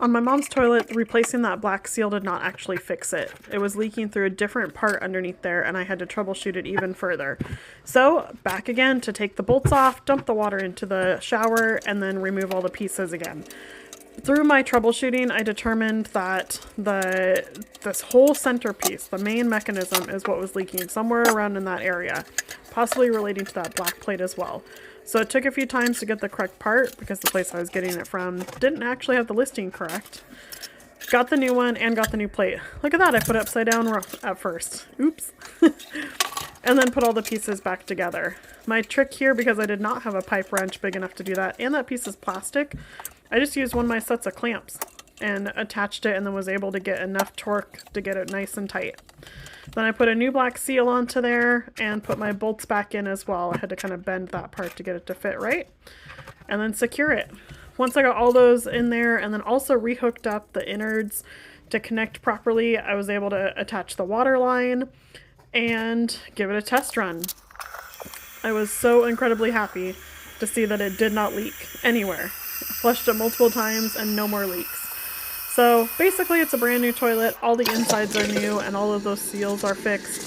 On my mom's toilet, replacing that black seal did not actually fix it. It was leaking through a different part underneath there, and I had to troubleshoot it even further. So, back again to take the bolts off, dump the water into the shower, and then remove all the pieces again. Through my troubleshooting, I determined that this whole centerpiece, the main mechanism, is what was leaking somewhere around in that area, possibly relating to that black plate as well. So it took a few times to get the correct part because the place I was getting it from didn't actually have the listing correct. Got the new one and got the new plate. Look at that, I put it upside down at first. Oops. And then put all the pieces back together. My trick here, because I did not have a pipe wrench big enough to do that, and that piece is plastic, I just used one of my sets of clamps and attached it and then was able to get enough torque to get it nice and tight. Then I put a new black seal onto there and put my bolts back in as well. I had to kind of bend that part to get it to fit right. And then secure it. Once I got all those in there and then also rehooked up the innards to connect properly, I was able to attach the water line and give it a test run. I was so incredibly happy to see that it did not leak anywhere. I flushed it multiple times and no more leaks. So basically it's a brand new toilet, all the insides are new, and all of those seals are fixed.